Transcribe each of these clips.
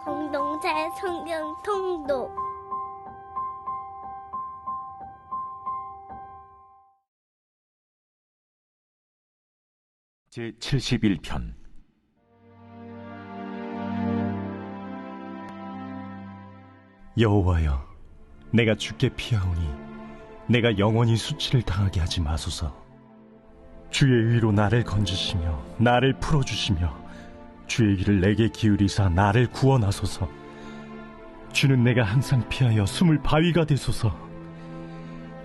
공동체 성경 통독 제71편 여호와여, 내가 주께 피하오니 내가 영원히 수치를 당하게 하지 마소서. 주의 의로 나를 건지시며 나를 풀어주시며 주의 귀를 내게 기울이사 나를 구원하소서. 주는 내가 항상 피하여 숨을 바위가 되소서.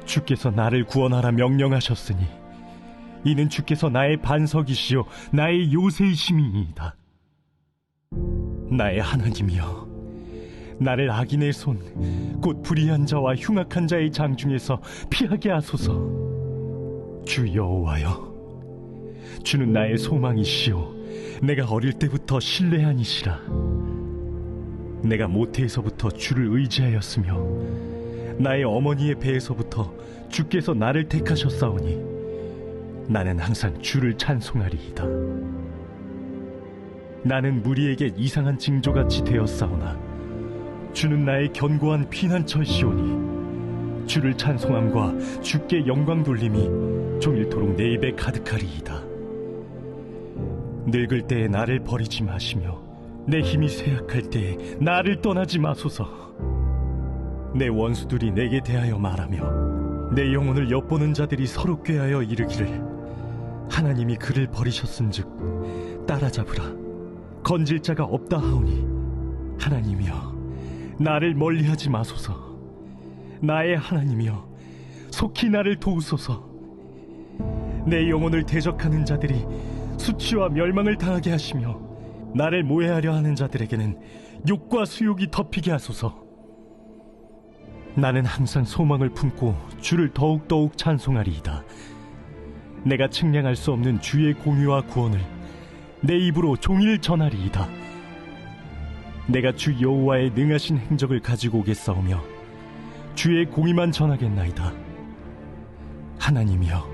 주께서 나를 구원하라 명령하셨으니 이는 주께서 나의 반석이시요 나의 요새이심이니이다. 나의 하나님이여, 나를 악인의 손 곧 불의한 자와 흉악한 자의 장중에서 피하게 하소서. 주 여호와여, 주는 나의 소망이시요 내가 어릴 때부터 신뢰한 이시라. 내가 모태에서부터 주를 의지하였으며 나의 어머니의 배에서부터 주께서 나를 택하셨사오니 나는 항상 주를 찬송하리이다. 나는 무리에게 이상한 징조같이 되었사오나 주는 나의 견고한 피난처시오니 주를 찬송함과 주께 영광 돌림이 종일토록 내 입에 가득하리이다. 늙을 때에 나를 버리지 마시며 내 힘이 쇠약할 때에 나를 떠나지 마소서. 내 원수들이 내게 대하여 말하며 내 영혼을 엿보는 자들이 서로 꾀하여 이르기를 하나님이 그를 버리셨은즉 따라잡으라, 건질 자가 없다 하오니 하나님이여, 나를 멀리하지 마소서. 나의 하나님이여, 속히 나를 도우소서. 내 영혼을 대적하는 자들이 수치와 멸망을 당하게 하시며 나를 모해하려 하는 자들에게는 욕과 수욕이 덮이게 하소서. 나는 항상 소망을 품고 주를 더욱더욱 찬송하리이다. 내가 측량할 수 없는 주의 공의와 구원을 내 입으로 종일 전하리이다. 내가 주 여호와의 능하신 행적을 가지고 오겠사오며 주의 공의만 전하겠나이다. 하나님이여,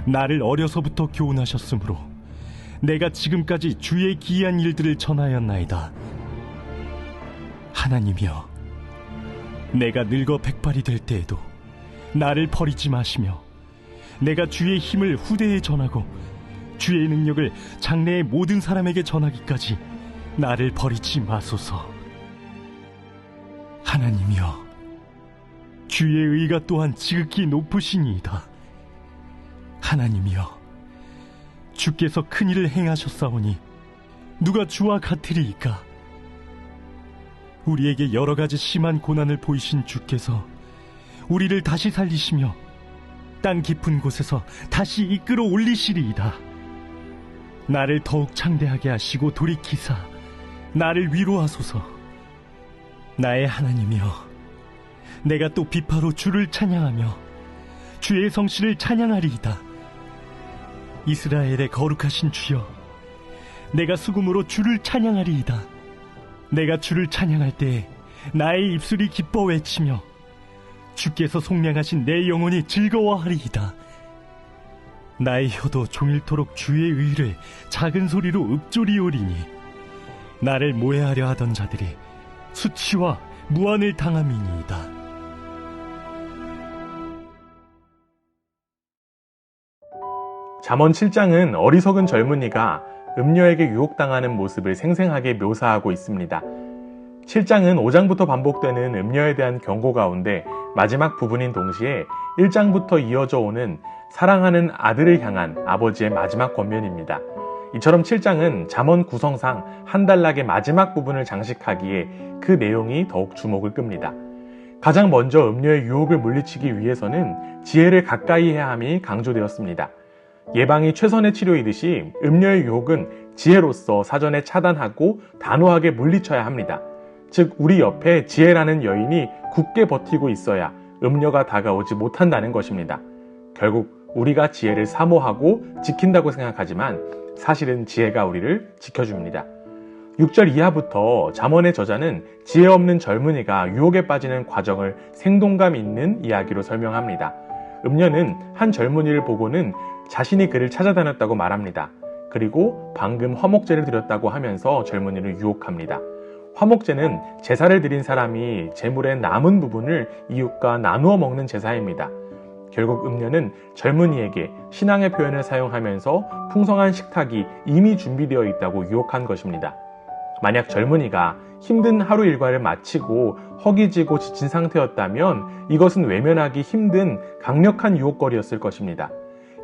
나를 어려서부터 교훈하셨으므로 내가 지금까지 주의 기이한 일들을 전하였나이다. 하나님이여, 내가 늙어 백발이 될 때에도 나를 버리지 마시며 내가 주의 힘을 후대에 전하고 주의 능력을 장래의 모든 사람에게 전하기까지 나를 버리지 마소서. 하나님이여, 주의 의가 또한 지극히 높으시니이다. 하나님이여, 주께서 큰 일을 행하셨사오니 누가 주와 같으리이까? 우리에게 여러 가지 심한 고난을 보이신 주께서 우리를 다시 살리시며 땅 깊은 곳에서 다시 이끌어 올리시리이다. 나를 더욱 창대하게 하시고 돌이키사 나를 위로하소서. 나의 하나님이여, 내가 또 비파로 주를 찬양하며 주의 성씨를 찬양하리이다. 이스라엘의 거룩하신 주여, 내가 수금으로 주를 찬양하리이다. 내가 주를 찬양할 때에 나의 입술이 기뻐 외치며 주께서 속량하신 내 영혼이 즐거워하리이다. 나의 혀도 종일토록 주의 의를 작은 소리로 읊조리오리니 나를 모해하려 하던 자들이 수치와 무한을 당함이니이다. 잠언 7장은 어리석은 젊은이가 음녀에게 유혹당하는 모습을 생생하게 묘사하고 있습니다. 7장은 5장부터 반복되는 음녀에 대한 경고 가운데 마지막 부분인 동시에 1장부터 이어져 오는 사랑하는 아들을 향한 아버지의 마지막 권면입니다. 이처럼 7장은 잠언 구성상 한 단락의 마지막 부분을 장식하기에 그 내용이 더욱 주목을 끕니다. 가장 먼저 음녀의 유혹을 물리치기 위해서는 지혜를 가까이 해야 함이 강조되었습니다. 예방이 최선의 치료이듯이 음녀의 유혹은 지혜로서 사전에 차단하고 단호하게 물리쳐야 합니다. 즉, 우리 옆에 지혜라는 여인이 굳게 버티고 있어야 음녀가 다가오지 못한다는 것입니다. 결국 우리가 지혜를 사모하고 지킨다고 생각하지만 사실은 지혜가 우리를 지켜줍니다. 6절 이하부터 잠언의 저자는 지혜 없는 젊은이가 유혹에 빠지는 과정을 생동감 있는 이야기로 설명합니다. 음녀는 한 젊은이를 보고는 자신이 그를 찾아다녔다고 말합니다. 그리고 방금 화목제를 드렸다고 하면서 젊은이를 유혹합니다. 화목제는 제사를 드린 사람이 제물의 남은 부분을 이웃과 나누어 먹는 제사입니다. 결국 음녀는 젊은이에게 신앙의 표현을 사용하면서 풍성한 식탁이 이미 준비되어 있다고 유혹한 것입니다. 만약 젊은이가 힘든 하루 일과를 마치고 허기지고 지친 상태였다면 이것은 외면하기 힘든 강력한 유혹거리였을 것입니다.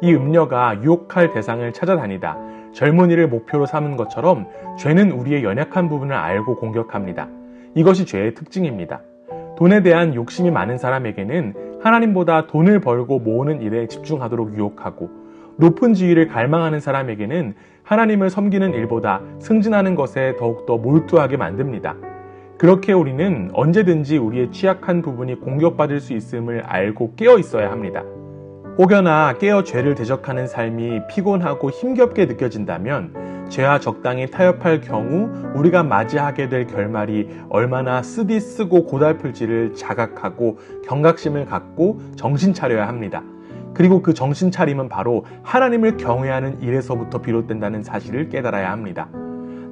이 음녀가 유혹할 대상을 찾아다니다 젊은이를 목표로 삼은 것처럼 죄는 우리의 연약한 부분을 알고 공격합니다. 이것이 죄의 특징입니다. 돈에 대한 욕심이 많은 사람에게는 하나님보다 돈을 벌고 모으는 일에 집중하도록 유혹하고, 높은 지위를 갈망하는 사람에게는 하나님을 섬기는 일보다 승진하는 것에 더욱더 몰두하게 만듭니다. 그렇게 우리는 언제든지 우리의 취약한 부분이 공격받을 수 있음을 알고 깨어 있어야 합니다. 혹여나 깨어 죄를 대적하는 삶이 피곤하고 힘겹게 느껴진다면 죄와 적당히 타협할 경우 우리가 맞이하게 될 결말이 얼마나 쓰디쓰고 고달플지를 자각하고 경각심을 갖고 정신 차려야 합니다. 그리고 그 정신 차림은 바로 하나님을 경외하는 일에서부터 비롯된다는 사실을 깨달아야 합니다.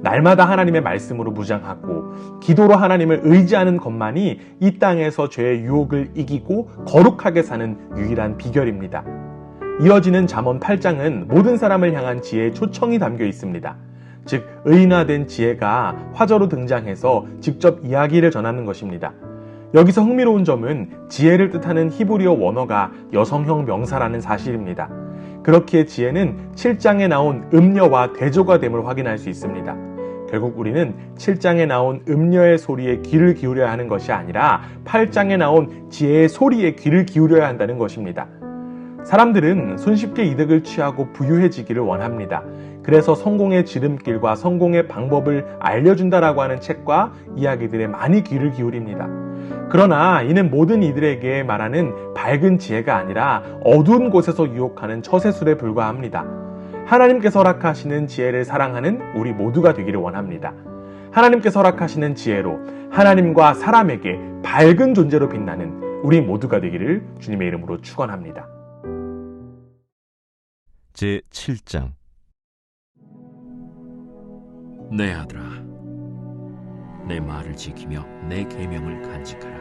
날마다 하나님의 말씀으로 무장하고 기도로 하나님을 의지하는 것만이 이 땅에서 죄의 유혹을 이기고 거룩하게 사는 유일한 비결입니다. 이어지는 잠언 8장은 모든 사람을 향한 지혜의 초청이 담겨 있습니다. 즉, 의인화된 지혜가 화저로 등장해서 직접 이야기를 전하는 것입니다. 여기서 흥미로운 점은 지혜를 뜻하는 히브리어 원어가 여성형 명사라는 사실입니다. 그렇기에 지혜는 7장에 나온 음녀와 대조가 됨을 확인할 수 있습니다. 결국 우리는 7장에 나온 음녀의 소리에 귀를 기울여야 하는 것이 아니라 8장에 나온 지혜의 소리에 귀를 기울여야 한다는 것입니다. 사람들은 손쉽게 이득을 취하고 부유해지기를 원합니다. 그래서 성공의 지름길과 성공의 방법을 알려준다라고 하는 책과 이야기들에 많이 귀를 기울입니다. 그러나 이는 모든 이들에게 말하는 밝은 지혜가 아니라 어두운 곳에서 유혹하는 처세술에 불과합니다. 하나님께서 허락하시는 지혜를 사랑하는 우리 모두가 되기를 원합니다. 하나님께서 허락하시는 지혜로 하나님과 사람에게 밝은 존재로 빛나는 우리 모두가 되기를 주님의 이름으로 축원합니다. 제7장. 내 아들아, 내 말을 지키며 내 계명을 간직하라.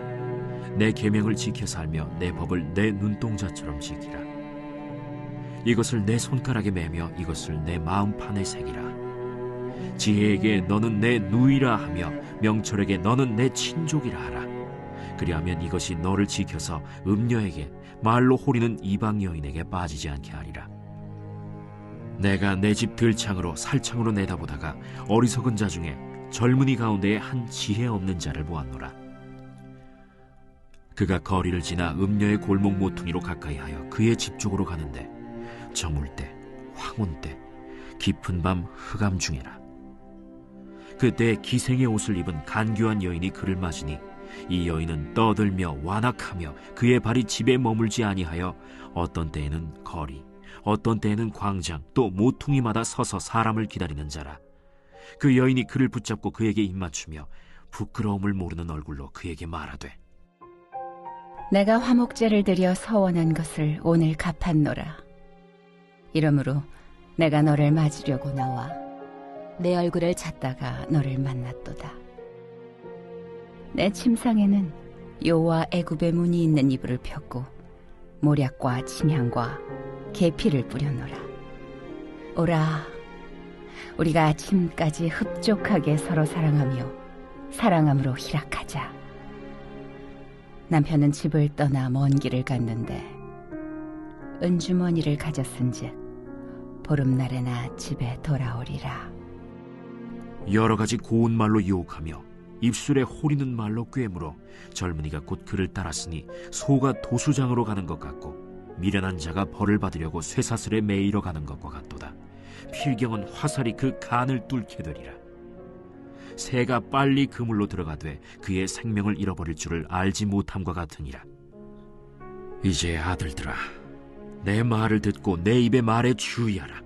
내 계명을 지켜 살며 내 법을 내 눈동자처럼 지키라. 이것을 내 손가락에 매며 이것을 내 마음판에 새기라. 지혜에게 너는 내 누이라 하며 명철에게 너는 내 친족이라 하라. 그리하면 이것이 너를 지켜서 음녀에게 말로 호리는 이방 여인에게 빠지지 않게 하리라. 내가 내 집 들창으로 살창으로 내다보다가 어리석은 자 중에 젊은이 가운데에 한 지혜 없는 자를 보았노라. 그가 거리를 지나 음녀의 골목 모퉁이로 가까이하여 그의 집 쪽으로 가는데 저물 때, 황혼 때, 깊은 밤 흑암 중에라. 그때 기생의 옷을 입은 간교한 여인이 그를 맞으니 이 여인은 떠들며 완악하며 그의 발이 집에 머물지 아니하여 어떤 때에는 거리, 어떤 때에는 광장, 또 모퉁이마다 서서 사람을 기다리는 자라. 그 여인이 그를 붙잡고 그에게 입맞추며 부끄러움을 모르는 얼굴로 그에게 말하되, 내가 화목제를 드려 서원한 것을 오늘 갚았노라. 이러므로 내가 너를 맞으려고 나와 내 얼굴을 찾다가 너를 만났도다. 내 침상에는 요와 애굽의 문이 있는 이불을 폈고 모략과 침향과 계피를 뿌려놓으라. 오라, 우리가 아침까지 흡족하게 서로 사랑하며 사랑함으로 희락하자. 남편은 집을 떠나 먼 길을 갔는데 은주머니를 가졌은즉 보름날에나 집에 돌아오리라. 여러 가지 고운 말로 유혹하며 입술에 호리는 말로 꿰물어 젊은이가 곧 그를 따랐으니 소가 도수장으로 가는 것 같고 미련한 자가 벌을 받으려고 쇠사슬에 매이러 가는 것과 같도다. 필경은 화살이 그 간을 뚫게 되리라. 새가 빨리 그물로 들어가되 그의 생명을 잃어버릴 줄을 알지 못함과 같으니라. 이제 아들들아, 내 말을 듣고 내 입의 말에 주의하라.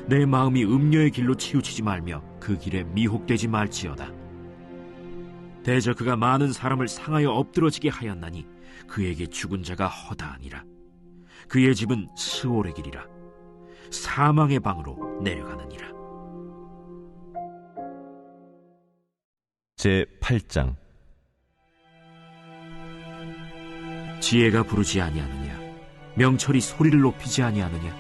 내 마음이 음녀의 길로 치우치지 말며 그 길에 미혹되지 말지어다. 대저 그가 많은 사람을 상하여 엎드러지게 하였나니 그에게 죽은 자가 허다하니라. 그의 집은 스올의 길이라. 사망의 방으로 내려가느니라. 제8장. 지혜가 부르지 아니하느냐? 명철이 소리를 높이지 아니하느냐?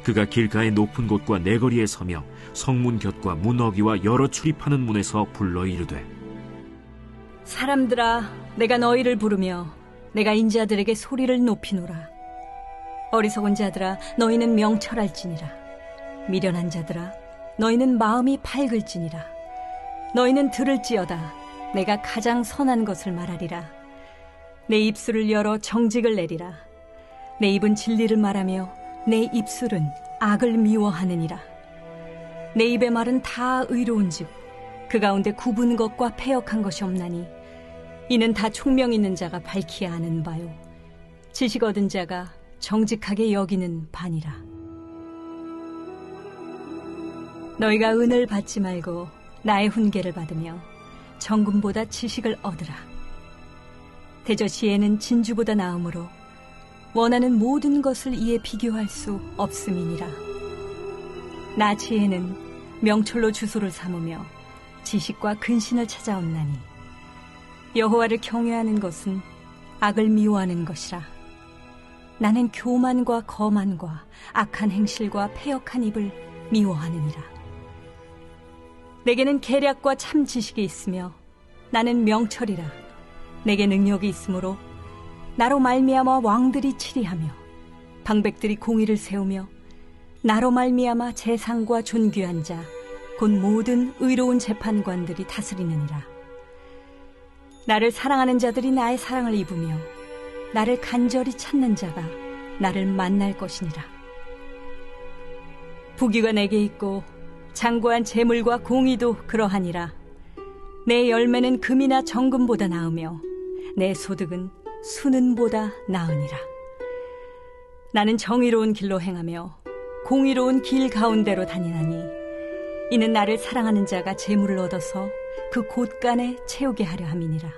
그가 길가의 높은 곳과 내거리에 서며 성문 곁과 문 어귀와 여러 출입하는 문에서 불러 이르되, 사람들아, 내가 너희를 부르며 내가 인자들에게 소리를 높이노라. 어리석은 자들아, 너희는 명철할지니라. 미련한 자들아, 너희는 마음이 밝을지니라. 너희는 들을지어다. 내가 가장 선한 것을 말하리라. 내 입술을 열어 정직을 내리라. 내 입은 진리를 말하며 내 입술은 악을 미워하느니라. 내 입의 말은 다 의로운즉 그 가운데 굽은 것과 패역한 것이 없나니 이는 다 총명 있는 자가 밝히 아는 바요 지식 얻은 자가 정직하게 여기는 바니라. 너희가 은을 받지 말고 나의 훈계를 받으며 정금보다 지식을 얻으라. 대저 지혜는 진주보다 나음으로 원하는 모든 것을 이에 비교할 수 없음이니라. 나 지혜는 명철로 주소를 삼으며 지식과 근신을 찾아온나니 여호와를 경외하는 것은 악을 미워하는 것이라. 나는 교만과 거만과 악한 행실과 패역한 입을 미워하느니라. 내게는 계략과 참 지식이 있으며 나는 명철이라. 내게 능력이 있으므로 나로 말미암아 왕들이 치리하며 방백들이 공의를 세우며 나로 말미암아 재상과 존귀한 자 곧 모든 의로운 재판관들이 다스리느니라. 나를 사랑하는 자들이 나의 사랑을 입으며 나를 간절히 찾는 자가 나를 만날 것이니라. 부귀가 내게 있고 장구한 재물과 공의도 그러하니라. 내 열매는 금이나 정금보다 나으며 내 소득은 수는보다 나으니라. 나는 정의로운 길로 행하며 공의로운 길 가운데로 다니나니 이는 나를 사랑하는 자가 재물을 얻어서 그 곳간에 채우게 하려 함이니라.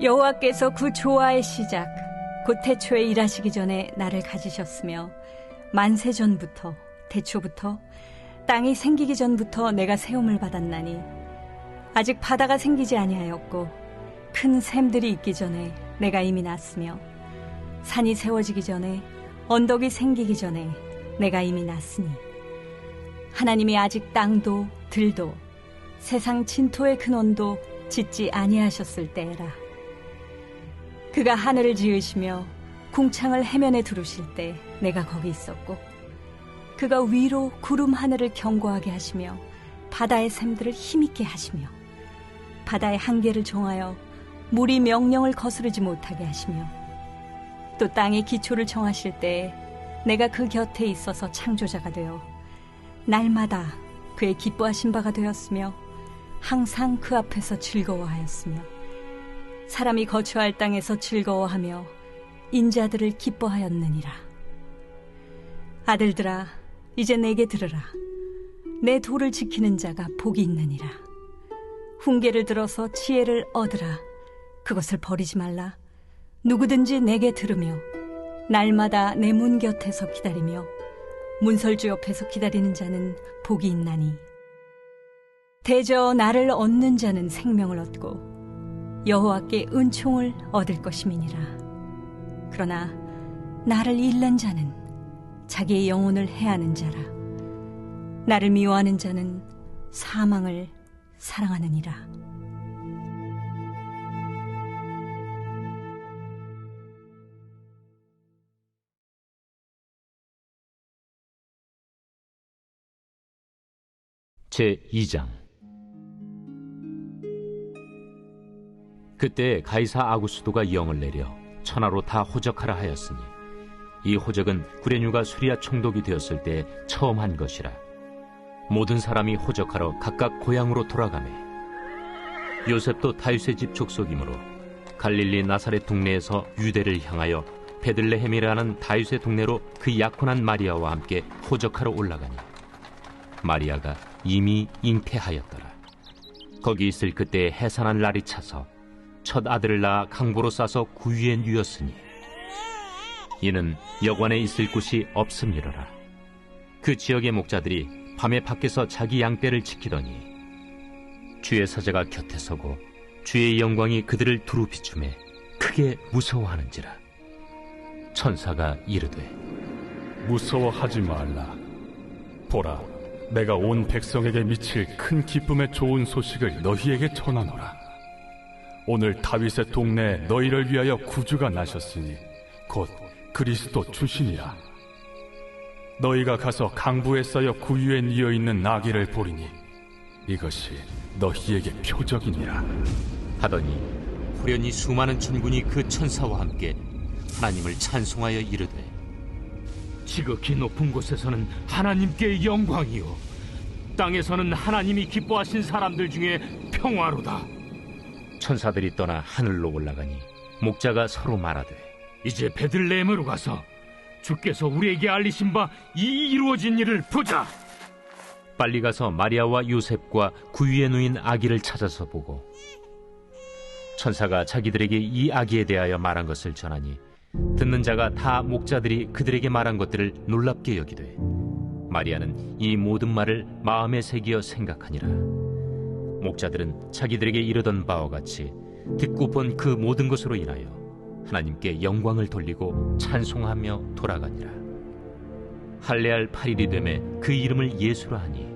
여호와께서 그 조화의 시작 곧 태초에 일하시기 전에 나를 가지셨으며 만세 전부터 태초부터 땅이 생기기 전부터 내가 세움을 받았나니 아직 바다가 생기지 아니하였고 큰 샘들이 있기 전에 내가 이미 났으며 산이 세워지기 전에 언덕이 생기기 전에 내가 이미 났으니 하나님이 아직 땅도 들도 세상 진토의 근원도 짓지 아니하셨을 때라. 그가 하늘을 지으시며 궁창을 해면에 두르실 때 내가 거기 있었고 그가 위로 구름 하늘을 견고하게 하시며 바다의 샘들을 힘있게 하시며 바다의 한계를 정하여 물이 명령을 거스르지 못하게 하시며 또 땅의 기초를 정하실 때에 내가 그 곁에 있어서 창조자가 되어 날마다 그의 기뻐하신 바가 되었으며 항상 그 앞에서 즐거워하였으며 사람이 거처할 땅에서 즐거워하며 인자들을 기뻐하였느니라. 아들들아, 이제 내게 들으라. 내 도를 지키는 자가 복이 있느니라. 훈계를 들어서 지혜를 얻으라. 그것을 버리지 말라. 누구든지 내게 들으며 날마다 내 문 곁에서 기다리며 문설주 옆에서 기다리는 자는 복이 있나니 대저 나를 얻는 자는 생명을 얻고 여호와께 은총을 얻을 것임이니라. 그러나 나를 잃는 자는 자기의 영혼을 해하는 자라. 나를 미워하는 자는 사망을 사랑하느니라. 제2장. 그때 가이사 아구스도가 영을 내려 천하로 다 호적하라 하였으니 이 호적은 구레뉴가 수리아 총독이 되었을 때 처음 한 것이라. 모든 사람이 호적하러 각각 고향으로 돌아가매 요셉도 다윗의 집 족속이므로 갈릴리 나사렛 동네에서 유대를 향하여 베들레헴이라는 다윗의 동네로 그 약혼한 마리아와 함께 호적하러 올라가니 마리아가 이미 잉태하였더라. 거기 있을 그때 해산한 날이 차서 첫 아들을 낳아 강보로 싸서 구유에 누였으니 이는 여관에 있을 곳이 없음이로라. 그 지역의 목자들이 밤에 밖에서 자기 양떼를 지키더니 주의 사자가 곁에 서고 주의 영광이 그들을 두루 비추매 크게 무서워하는지라. 천사가 이르되 무서워하지 말라. 보라, 내가 온 백성에게 미칠 큰 기쁨의 좋은 소식을 너희에게 전하노라. 오늘 다윗의 동네에 너희를 위하여 구주가 나셨으니 곧 그리스도 주시니라. 너희가 가서 강부에 쌓여 구유에 뉘어 있는 나귀를 보리니 이것이 너희에게 표적이니라. 하더니 후련히 수많은 천군이 그 천사와 함께 하나님을 찬송하여 이르되 지극히 높은 곳에서는 하나님께 영광이요 땅에서는 하나님이 기뻐하신 사람들 중에 평화로다. 천사들이 떠나 하늘로 올라가니 목자가 서로 말하되 이제 베들레헴으로 가서 주께서 우리에게 알리신 바 이 이루어진 일을 보자. 빨리 가서 마리아와 요셉과 구유에 누인 아기를 찾아서 보고 천사가 자기들에게 이 아기에 대하여 말한 것을 전하니 듣는 자가 다 목자들이 그들에게 말한 것들을 놀랍게 여기되 마리아는 이 모든 말을 마음에 새기어 생각하니라. 목자들은 자기들에게 이르던 바와 같이 듣고 본 그 모든 것으로 인하여 하나님께 영광을 돌리고 찬송하며 돌아가니라. 할례할 8일이 되매 그 이름을 예수라 하니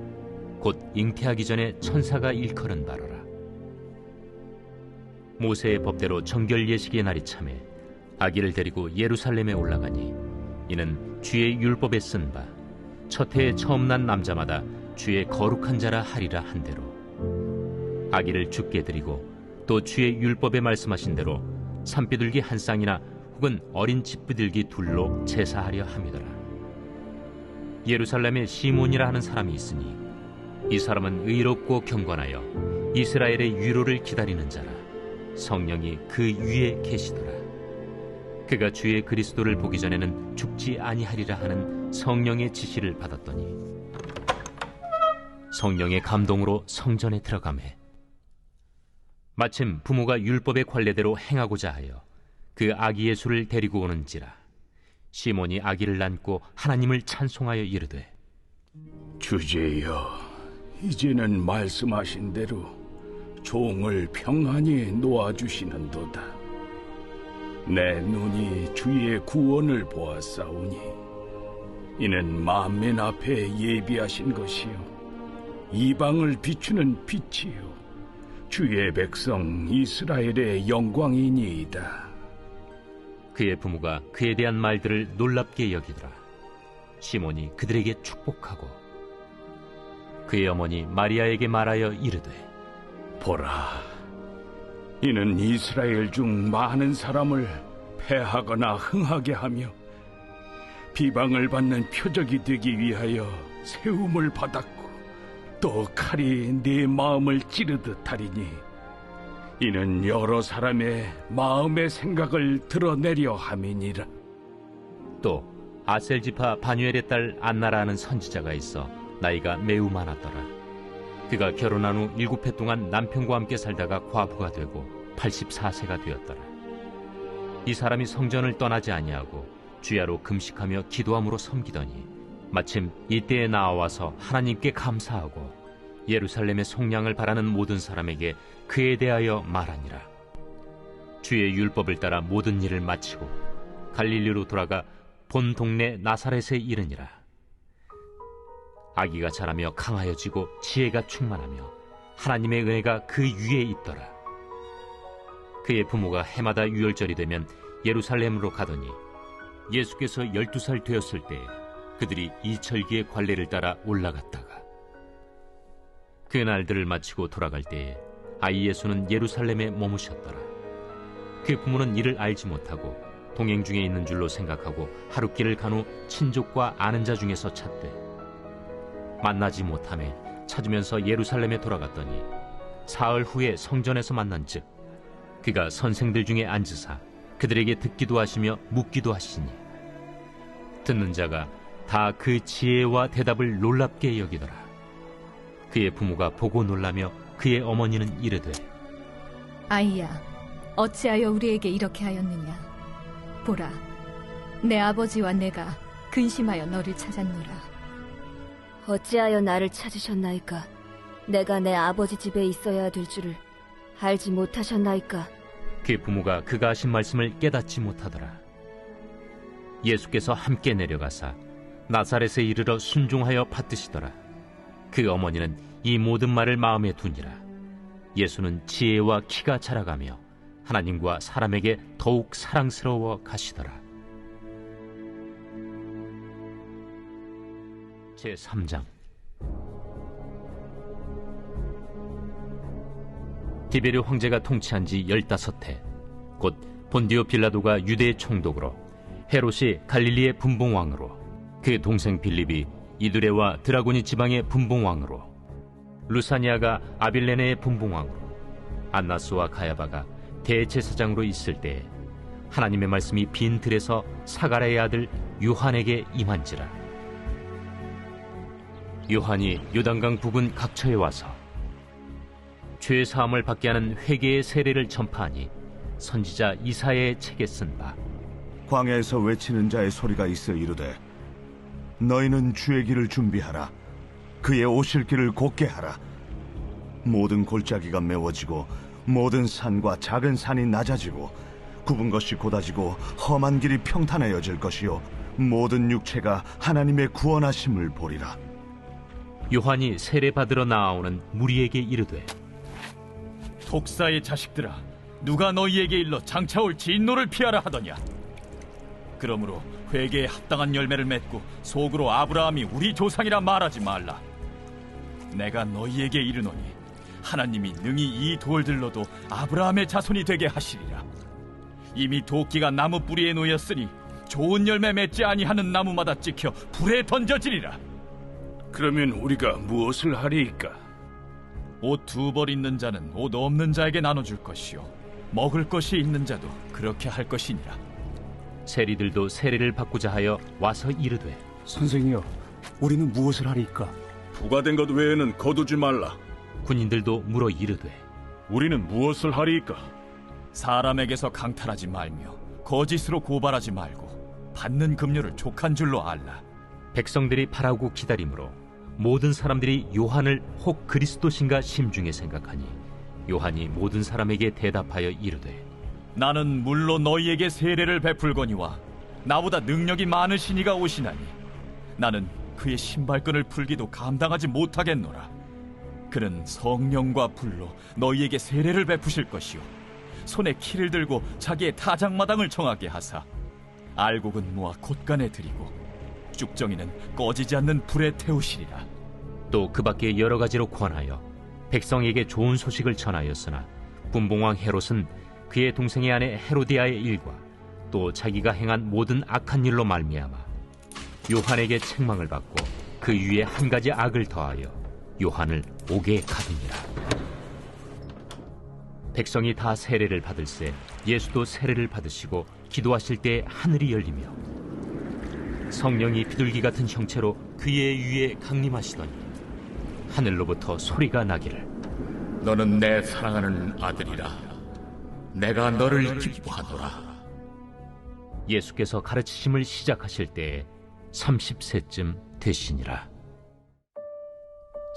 곧 잉태하기 전에 천사가 일컬은 바로라. 모세의 법대로 정결 예식의 날이 차매 아기를 데리고 예루살렘에 올라가니 이는 주의 율법에 쓴 바 첫 해에 처음 난 남자마다 주의 거룩한 자라 하리라 한 대로 아기를 주께 드리고 또 주의 율법에 말씀하신 대로 산비둘기 한 쌍이나 혹은 어린 집비둘기 둘로 제사하려 함이더라. 예루살렘에 시몬이라 하는 사람이 있으니 이 사람은 의롭고 경건하여 이스라엘의 위로를 기다리는 자라. 성령이 그 위에 계시더라. 그가 주의 그리스도를 보기 전에는 죽지 아니하리라 하는 성령의 지시를 받았더니 성령의 감동으로 성전에 들어가매 마침 부모가 율법의 관례대로 행하고자 하여 그 아기 예수를 데리고 오는지라. 시몬이 아기를 안고 하나님을 찬송하여 이르되 주제여, 이제는 말씀하신 대로 종을 평안히 놓아주시는도다. 내 눈이 주의 구원을 보았사오니 이는 만민 앞에 예비하신 것이요 이방을 비추는 빛이요 주의 백성 이스라엘의 영광이니이다. 그의 부모가 그에 대한 말들을 놀랍게 여기더라. 시몬이 그들에게 축복하고 그의 어머니 마리아에게 말하여 이르되 보라, 이는 이스라엘 중 많은 사람을 패하거나 흥하게 하며 비방을 받는 표적이 되기 위하여 세움을 받았고 또 칼이 네 마음을 찌르듯 하리니 이는 여러 사람의 마음의 생각을 드러내려 함이니라. 또 아셀지파 바뉴엘의 딸 안나라 하는 선지자가 있어 나이가 매우 많았더라. 그가 결혼한 후 7해 동안 남편과 함께 살다가 과부가 되고 84세가 되었더라. 이 사람이 성전을 떠나지 아니하고 주야로 금식하며 기도함으로 섬기더니 마침 이때에 나와서 하나님께 감사하고 예루살렘의 속량을 바라는 모든 사람에게 그에 대하여 말하니라. 주의 율법을 따라 모든 일을 마치고 갈릴리로 돌아가 본 동네 나사렛에 이르니라. 아기가 자라며 강하여지고 지혜가 충만하며 하나님의 은혜가 그 위에 있더라. 그의 부모가 해마다 유월절이 되면 예루살렘으로 가더니 예수께서 12살 되었을 때에 그들이 이철기의 관례를 따라 올라갔다가 그 날들을 마치고 돌아갈 때에 아이 예수는 예루살렘에 머무셨더라. 그 부모는 이를 알지 못하고 동행 중에 있는 줄로 생각하고 하룻길을 간 후 친족과 아는 자 중에서 찾되 만나지 못하매 찾으면서 예루살렘에 돌아갔더니 사흘 후에 성전에서 만난즉 그가 선생들 중에 앉으사 그들에게 듣기도 하시며 묻기도 하시니 듣는 자가 다 그 지혜와 대답을 놀랍게 여기더라. 그의 부모가 보고 놀라며 그의 어머니는 이르되 아이야, 어찌하여 우리에게 이렇게 하였느냐. 보라, 내 아버지와 내가 근심하여 너를 찾았노라. 어찌하여 나를 찾으셨나이까? 내가 내 아버지 집에 있어야 될 줄을 알지 못하셨나이까? 그 부모가 그가 하신 말씀을 깨닫지 못하더라. 예수께서 함께 내려가사 나사렛에 이르러 순종하여 받드시더라. 그 어머니는 이 모든 말을 마음에 두니라. 예수는 지혜와 키가 자라가며 하나님과 사람에게 더욱 사랑스러워 가시더라. 제3장. 디베르 황제가 통치한 지 15해, 곧 본디오 빌라도가 유대의 총독으로, 헤롯이 갈릴리의 분봉왕으로, 그 동생 빌립이 이두레와 드라고니 지방의 분봉왕으로, 루사니아가 아빌레네의 분봉왕으로, 안나스와 가야바가 대제사장으로 있을 때에 하나님의 말씀이 빈 들에서 사가랴의 아들 요한에게 임한지라. 요한이 요단강 부근 각처에 와서 죄 사함을 받게 하는 회개의 세례를 전파하니 선지자 이사야의 책에 쓴 바, 광야에서 외치는 자의 소리가 있어 이르되 너희는 주의 길을 준비하라. 그의 오실 길을 곧게 하라. 모든 골짜기가 메워지고 모든 산과 작은 산이 낮아지고 굽은 것이 곧아지고 험한 길이 평탄해져질 것이요 모든 육체가 하나님의 구원하심을 보리라. 요한이 세례 받으러 나아오는 무리에게 이르되, 독사의 자식들아, 누가 너희에게 일러 장차올 진노를 피하라 하더냐? 그러므로 회개에 합당한 열매를 맺고 속으로 아브라함이 우리 조상이라 말하지 말라. 내가 너희에게 이르노니 하나님이 능히 이 돌들로도 아브라함의 자손이 되게 하시리라. 이미 도끼가 나무 뿌리에 놓였으니 좋은 열매 맺지 아니하는 나무마다 찍혀 불에 던져지리라. 그러면 우리가 무엇을 하리이까? 옷 2벌 있는 자는 옷 없는 자에게 나눠줄 것이요 먹을 것이 있는 자도 그렇게 할 것이니라. 세리들도 세례를 받고자 하여 와서 이르되, 선생이여, 우리는 무엇을 하리이까? 부과된 것 외에는 거두지 말라. 군인들도 물어 이르되, 우리는 무엇을 하리이까? 사람에게서 강탈하지 말며 거짓으로 고발하지 말고 받는 급료를 족한 줄로 알라. 백성들이 바라고 기다림으로 모든 사람들이 요한을 혹 그리스도신가 심중에 생각하니 요한이 모든 사람에게 대답하여 이르되, 나는 물로 너희에게 세례를 베풀거니와 나보다 능력이 많으신 이가 오시나니 나는 그의 신발끈을 풀기도 감당하지 못하겠노라. 그는 성령과 불로 너희에게 세례를 베푸실 것이요 손에 키를 들고 자기의 타작마당을 정하게 하사 알곡은 모아 곶간에 들이고 쭉정이는 꺼지지 않는 불에 태우시리라. 또 그 밖에 여러 가지로 권하여 백성에게 좋은 소식을 전하였으나 분봉왕 헤롯은 그의 동생의 아내 헤로디아의 일과 또 자기가 행한 모든 악한 일로 말미암아 요한에게 책망을 받고 그 위에 한 가지 악을 더하여 요한을 옥에 가두니라. 백성이 다 세례를 받을새 예수도 세례를 받으시고 기도하실 때 하늘이 열리며 성령이 비둘기 같은 형체로 그의 위에 강림하시더니 하늘로부터 소리가 나기를, 너는 내 사랑하는 아들이라. 내가 너를 기뻐하노라. 예수께서 가르치심을 시작하실 때에 30세쯤 되시니라.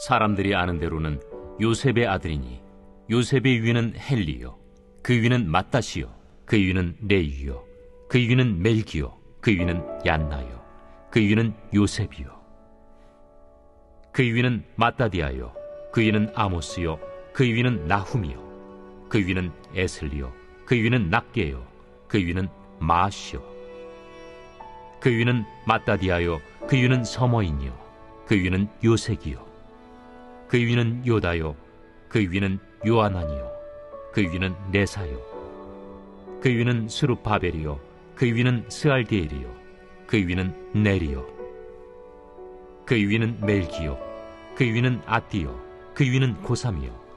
사람들이 아는 대로는 요셉의 아들이니 요셉의 위는 헬리요, 그 위는 맏다시요, 그 위는 레위요, 그 위는 멜기요, 그 위는 얀나요, 그 위는 요셉이요, 그 위는 마따디아요, 그 위는 아모스요, 그 위는 나훔이요, 그 위는 에슬리요, 그 위는 낫게요, 그 위는 마시요, 그 위는 마따디아요, 그 위는 서머인이요, 그 위는 요색이요, 그 위는 요다요, 그 위는 요아난이요, 그 위는 네사요, 그 위는 스룹바벨이요, 그 위는 스알디엘이요, 그 위는 네리요, 그 위는 멜기요, 그 위는 아띠요, 그 위는 고삼이요,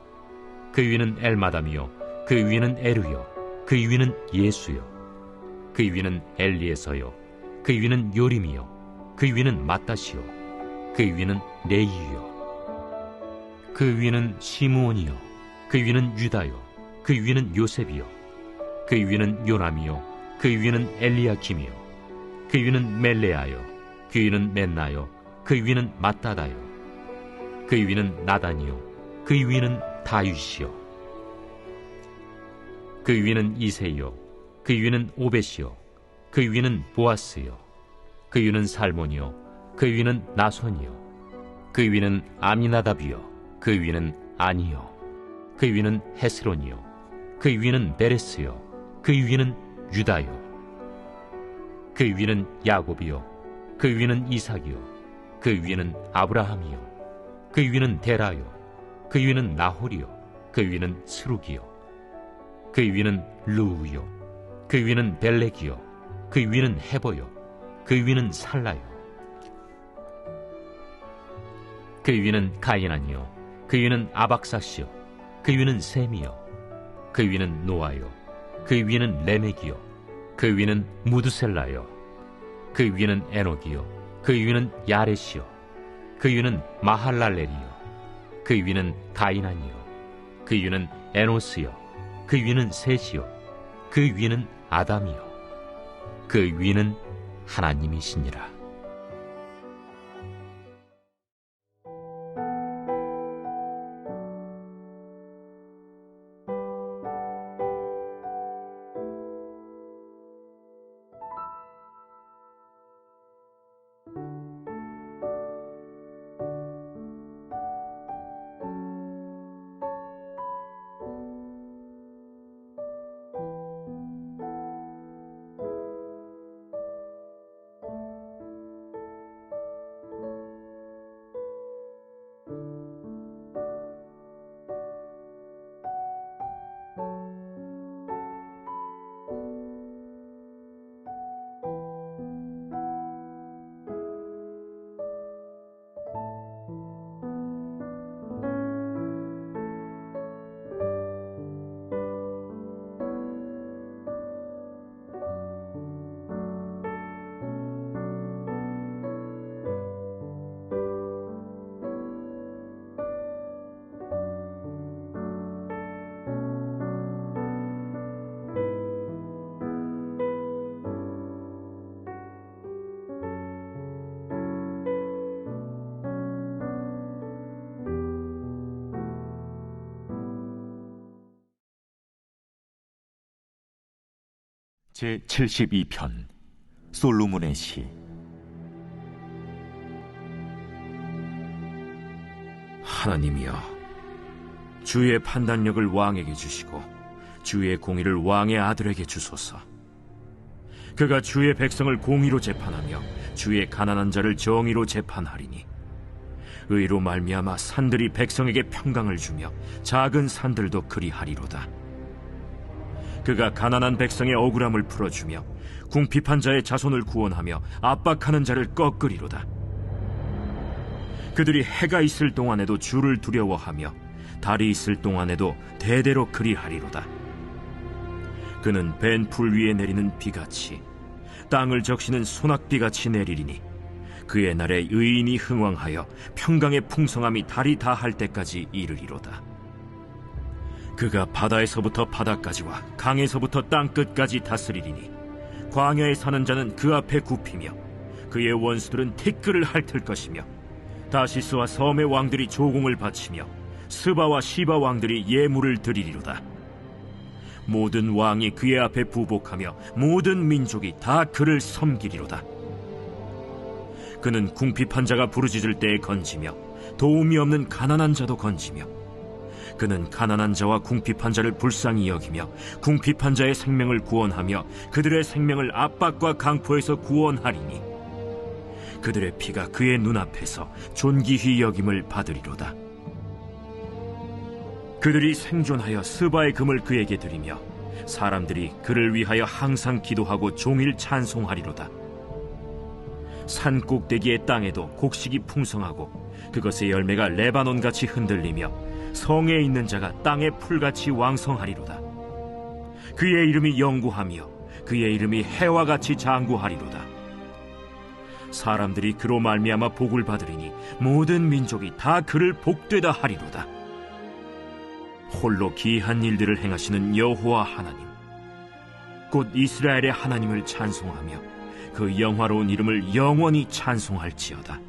그 위는 엘마담이요, 그 위는 에루요, 그 위는 예수요, 그 위는 엘리에서요, 그 위는 요림이요, 그 위는 맏다시요, 그 위는 레이유요, 그 위는 시므온이요, 그 위는 유다요, 그 위는 요셉이요, 그 위는 요남이요, 그 위는 엘리야킴이요, 그 위는 멜레아요, 그 위는 맨나요, 그 위는 마따다요, 그 위는 나단이요, 그 위는 다윗이요 그 위는 이새요 그 위는 오벳이요 그 위는 보아스요 그 위는 살몬이요 그 위는 나손이요 그 위는 아미나답이요 그 위는 아니요 그 위는 헤스론이요 그 위는 베레스요 그 위는 유다요 그 위는 야곱이요 그 위는 이삭이요 그 위는 아브라함이요 그 위는 데라요 그 위는 나홀이요 그 위는 스룩이요 그 위는 루우요 그 위는 벨렉이요 그 위는 헤버요 그 위는 살라요 그 위는 가이난이요 그 위는 아박사시요 그 위는 셈이요 그 위는 노아요 그 위는 레멕이요 그 위는 무드셀라요 그 위는 에녹이요 그 위는 야렛이요 그 위는 마할랄렐이요 그 위는 가이난이요 그 위는 에노스요 그 위는 셋이요 그 위는 아담이요 그 위는 하나님이시니라. 제72편 솔로몬의 시. 하나님이여, 주의 판단력을 왕에게 주시고 주의 공의를 왕의 아들에게 주소서. 그가 주의 백성을 공의로 재판하며 주의 가난한 자를 정의로 재판하리니 의로 말미암아 산들이 백성에게 평강을 주며 작은 산들도 그리하리로다. 그가 가난한 백성의 억울함을 풀어주며 궁핍한 자의 자손을 구원하며 압박하는 자를 꺾으리로다. 그들이 해가 있을 동안에도 주를 두려워하며 달이 있을 동안에도 대대로 그리하리로다. 그는 벤 풀 위에 내리는 비같이 땅을 적시는 소낙비같이 내리리니 그의 날에 의인이 흥왕하여 평강의 풍성함이 달이 다할 때까지 이르리로다. 그가 바다에서부터 바다까지와 강에서부터 땅끝까지 다스리리니 광야에 사는 자는 그 앞에 굽히며 그의 원수들은 티끌을 핥을 것이며 다시스와 섬의 왕들이 조공을 바치며 스바와 시바 왕들이 예물을 드리리로다. 모든 왕이 그의 앞에 부복하며 모든 민족이 다 그를 섬기리로다. 그는 궁핍한 자가 부르짖을 때에 건지며 도움이 없는 가난한 자도 건지며 그는 가난한 자와 궁핍한 자를 불쌍히 여기며 궁핍한 자의 생명을 구원하며 그들의 생명을 압박과 강포에서 구원하리니 그들의 피가 그의 눈앞에서 존귀히 여김을 받으리로다. 그들이 생존하여 스바의 금을 그에게 드리며 사람들이 그를 위하여 항상 기도하고 종일 찬송하리로다. 산 꼭대기의 땅에도 곡식이 풍성하고 그것의 열매가 레바논같이 흔들리며 성에 있는 자가 땅의 풀같이 왕성하리로다. 그의 이름이 영구하며 그의 이름이 해와 같이 장구하리로다. 사람들이 그로 말미암아 복을 받으리니 모든 민족이 다 그를 복되다 하리로다. 홀로 기이한 일들을 행하시는 여호와 하나님, 곧 이스라엘의 하나님을 찬송하며 그 영화로운 이름을 영원히 찬송할지어다.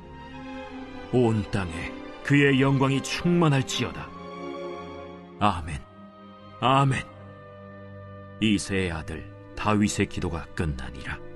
온 땅에 그의 영광이 충만할지어다. 아멘. 아멘. 이새의 아들 다윗의 기도가 끝나니라.